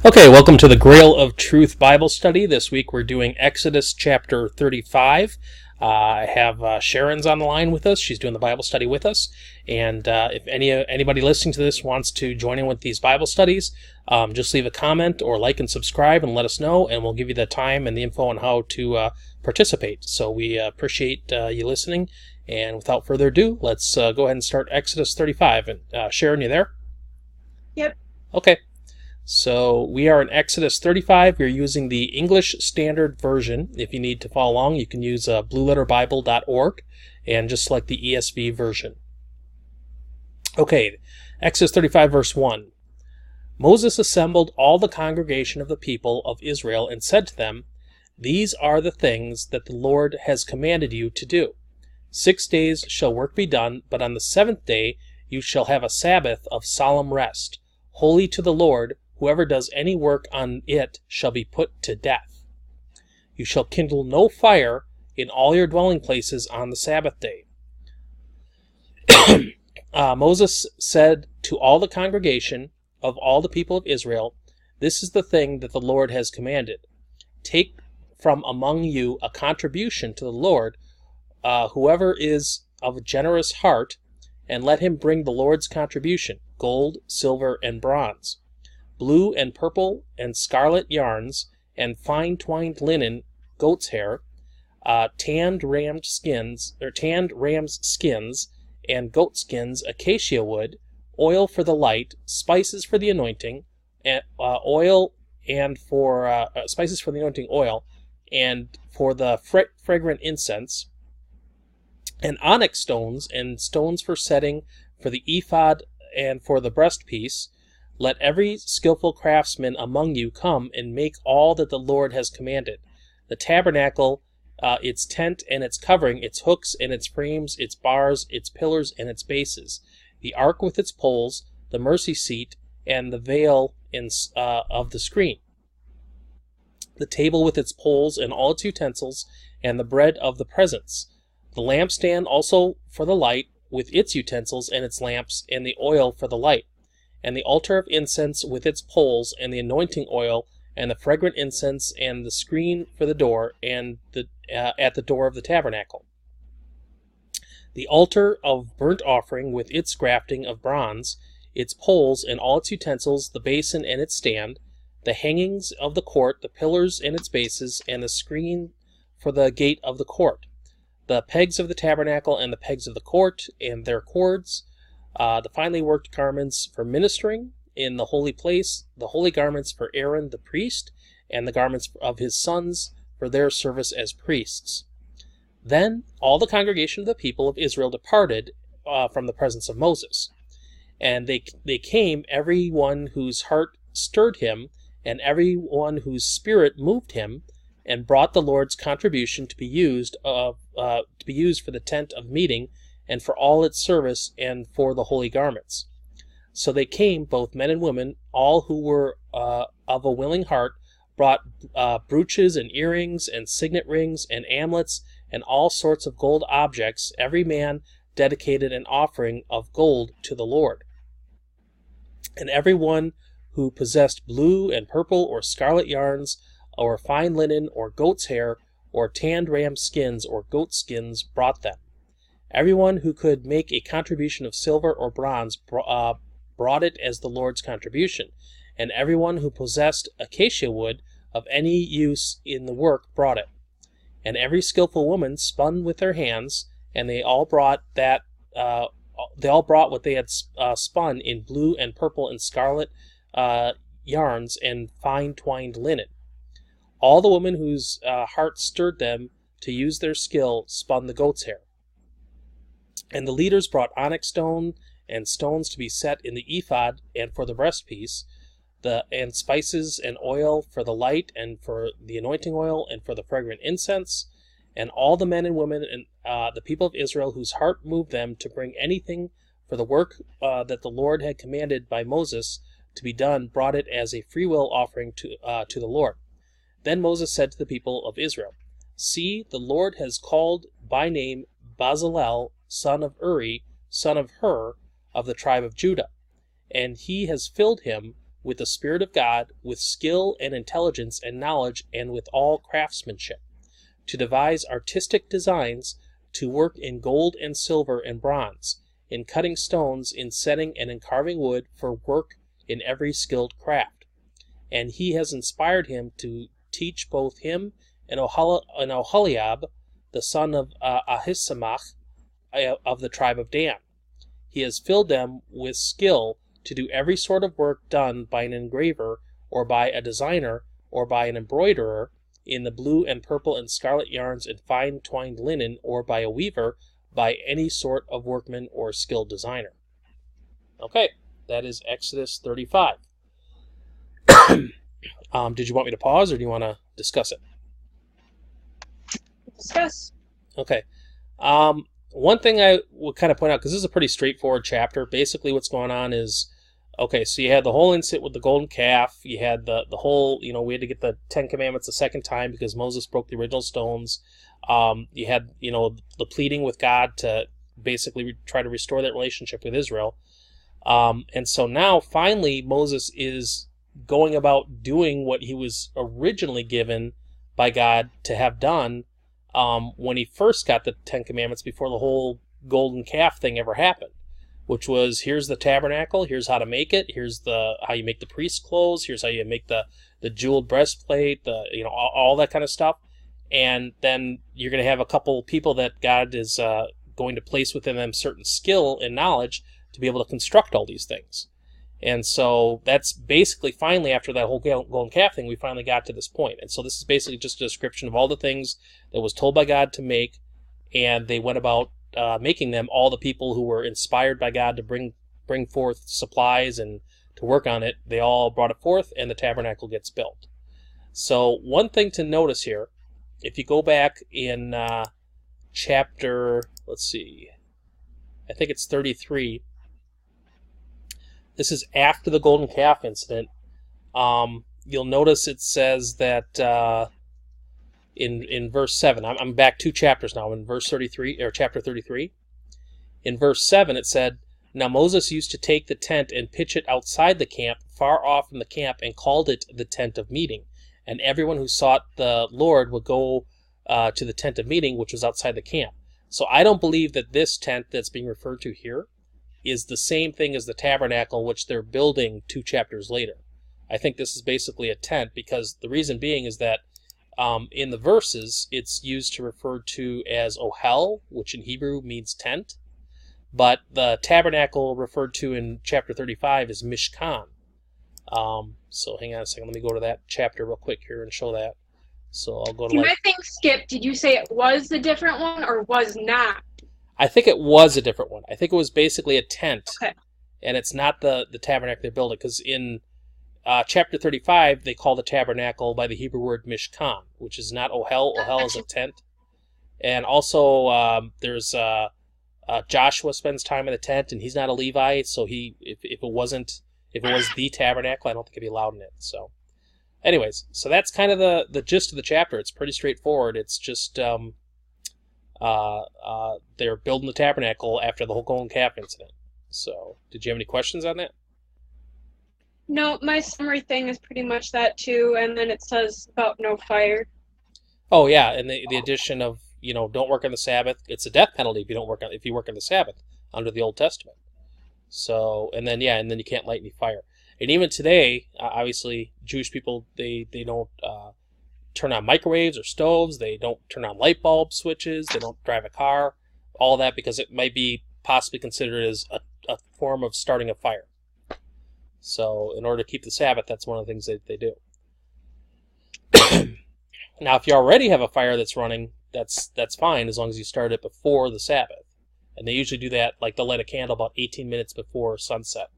Okay, welcome to the Grail of Truth Bible Study. This week we're doing Exodus chapter 35. I have Sharon's on the line with us. She's doing the Bible study with us. And if anybody listening to this wants to join in with these Bible studies, just leave a comment or like and subscribe and let us know, and we'll give you the time and the info on how to participate. So we appreciate you listening. And without further ado, let's go ahead and start Exodus 35. And Sharon, you there? Yep. Okay. So we are in Exodus 35. We're using the English Standard Version. If you need to follow along, you can use blueletterbible.org and just select the ESV version. Okay, Exodus 35 verse 1. Moses assembled all the congregation of the people of Israel and said to them, "These are the things that the Lord has commanded you to do. 6 days shall work be done, but on the seventh day you shall have a Sabbath of solemn rest, holy to the Lord. Whoever does any work on it shall be put to death. You shall kindle no fire in all your dwelling places on the Sabbath day." Moses said to all the congregation of all the people of Israel, "This is the thing that the Lord has commanded. Take from among you a contribution to the Lord, whoever is of a generous heart, and let him bring the Lord's contribution, gold, silver, and bronze, blue and purple and scarlet yarns, and fine twined linen, goat's hair, tanned ram's skins, and goat skins, acacia wood, oil for the light, spices for the anointing, spices for the anointing oil, and for the fragrant incense, and onyx stones, and stones for setting, for the ephod and for the breastpiece. Let every skillful craftsman among you come and make all that the Lord has commanded: the tabernacle, its tent and its covering, its hooks and its frames, its bars, its pillars and its bases, the ark with its poles, the mercy seat, and the veil of the screen, the table with its poles and all its utensils, and the bread of the presence, the lampstand also for the light, with its utensils and its lamps, and the oil for the light, and the altar of incense with its poles, and the anointing oil, and the fragrant incense, and the screen for the door, and at the door of the tabernacle, the altar of burnt offering with its grafting of bronze, its poles and all its utensils, the basin and its stand, the hangings of the court, the pillars and its bases, and the screen for the gate of the court, the pegs of the tabernacle and the pegs of the court and their cords, the finely worked garments for ministering in the holy place, the holy garments for Aaron the priest, and the garments of his sons for their service as priests. Then all the congregation of the people of Israel departed from the presence of Moses. And they came, every one whose heart stirred him, and every one whose spirit moved him, and brought the Lord's contribution to be used for the tent of meeting, and for all its service, and for the holy garments. So they came, both men and women, all who were of a willing heart, brought brooches and earrings and signet rings and amulets and all sorts of gold objects. Every man dedicated an offering of gold to the Lord. And every one who possessed blue and purple or scarlet yarns, or fine linen, or goat's hair, or tanned ram skins, or goat skins, brought them. Everyone who could make a contribution of silver or bronze brought it as the Lord's contribution, and everyone who possessed acacia wood of any use in the work brought it. And every skillful woman spun with their hands, and they all brought what they had spun in blue and purple and scarlet yarns and fine twined linen. All the women whose hearts stirred them to use their skill spun the goat's hair. And the leaders brought onyx stone and stones to be set in the ephod and for the breastpiece, and spices and oil for the light, and for the anointing oil, and for the fragrant incense. And all the men and women and the people of Israel whose heart moved them to bring anything for the work that the Lord had commanded by Moses to be done brought it as a freewill offering to the Lord. Then Moses said to the people of Israel, "See, the Lord has called by name Bezalel, son of Uri, son of Hur, of the tribe of Judah, and he has filled him with the Spirit of God, with skill and intelligence and knowledge, and with all craftsmanship, to devise artistic designs, to work in gold and silver and bronze, in cutting stones, in setting and in carving wood, for work in every skilled craft. And he has inspired him to teach both him and Oholiab, the son of Ahisamach, of the tribe of Dan. He has filled them with skill to do every sort of work done by an engraver, or by a designer, or by an embroiderer, in the blue and purple and scarlet yarns and fine twined linen, or by a weaver, by any sort of workman or skilled designer. Okay, that is Exodus 35. Did you want me to pause, or do you want to discuss it? Discuss. Okay. One thing I would kind of point out, because this is a pretty straightforward chapter, basically what's going on is, okay, so you had the whole incident with the golden calf, you had the whole, we had to get the Ten Commandments a second time because Moses broke the original stones. You had, the pleading with God to basically try to restore that relationship with Israel. And so now, finally, Moses is going about doing what he was originally given by God to have done when he first got the Ten Commandments, before the whole golden calf thing ever happened, which was, here's the tabernacle, here's how to make it, here's how you make the priest's clothes, here's how you make the jeweled breastplate, all that kind of stuff. And then you're going to have a couple people that God is going to place within them certain skill and knowledge to be able to construct all these things. And so that's basically, finally, after that whole golden calf thing, we finally got to this point. And so this is basically just a description of all the things that was told by God to make, and they went about making them. All the people who were inspired by God to bring forth supplies and to work on it, they all brought it forth, and the tabernacle gets built. So one thing to notice here, if you go back in chapter, let's see, I think it's 33, this is after the golden calf incident. You'll notice it says that in verse 7, I'm back 2 chapters now, in verse 33, or chapter 33. In verse 7 it said, "Now Moses used to take the tent and pitch it outside the camp, far off from the camp, and called it the tent of meeting. And everyone who sought the Lord would go to the tent of meeting, which was outside the camp." So I don't believe that this tent that's being referred to here is the same thing as the tabernacle, which they're building 2 chapters later. I think this is basically a tent, because the reason being is that in the verses, it's used to refer to as Ohel, which in Hebrew means tent, but the tabernacle referred to in chapter 35 is Mishkan. So hang on a second, let me go to that chapter real quick here and show that. So I'll go to I think, Skip, did you say it was a different one or was not? I think it was a different one. I think it was basically a tent. Okay. And it's not the tabernacle they're building, because in chapter 35, they call the tabernacle by the Hebrew word Mishkan, which is not Ohel. Ohel is a tent. And also, there's Joshua spends time in the tent, and he's not a Levite, so if it was the tabernacle, I don't think he'd be allowed in it. So, anyways, so that's kind of the gist of the chapter. It's pretty straightforward. It's just they're building the tabernacle after the whole golden calf incident. So, did you have any questions on that? No, my summary thing is pretty much that too, and then it says about no fire. Oh yeah, and the addition of, don't work on the Sabbath. It's a death penalty if you work on the Sabbath under the Old Testament. So, and then you can't light any fire. And even today, obviously, Jewish people they don't turn on microwaves or stoves. They don't turn on light bulb switches. They don't drive a car. All that because it might be possibly considered as a form of starting a fire. So in order to keep the Sabbath, that's one of the things that they do. Now, if you already have a fire that's running, that's fine as long as you start it before the Sabbath. And they usually do that, like they'll light a candle about 18 minutes before sunset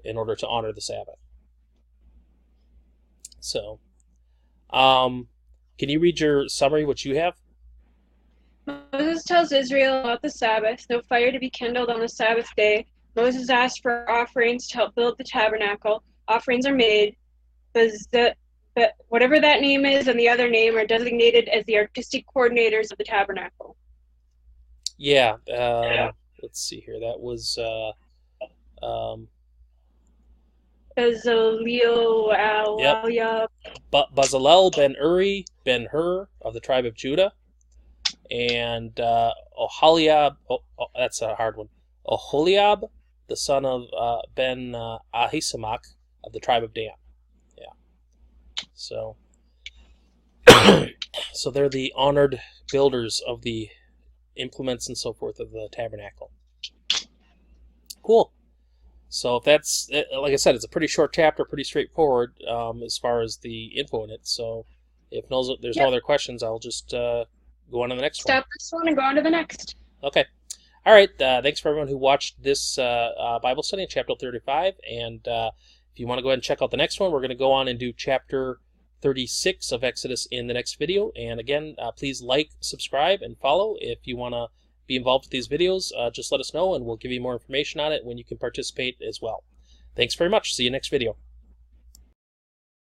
in order to honor the Sabbath. So, can you read your summary, what you have? Moses tells Israel about the Sabbath, no fire to be kindled on the Sabbath day. Moses asked for offerings to help build the tabernacle. Offerings are made, but whatever that name is and the other name are designated as the artistic coordinators of the tabernacle. Yeah, let's see here. That was Bezaleel, Bezalel ben Uri ben Hur of the tribe of Judah, and Oholiab, that's a hard one, Oholiab, the son of Ben Ahisamach of the tribe of Dan. Yeah. So, so they're the honored builders of the implements and so forth of the tabernacle. Cool. So if that's, like I said, it's a pretty short chapter, pretty straightforward as far as the info in it. So if there's no other questions, I'll just go on to the next one. Stop this one and go on to the next. Okay. All right. Thanks for everyone who watched this Bible study in chapter 35. And if you want to go ahead and check out the next one, we're going to go on and do chapter 36 of Exodus in the next video. And again, please like, subscribe, and follow. If you want to be involved with these videos, just let us know and we'll give you more information on it when you can participate as well. Thanks very much. See you next video.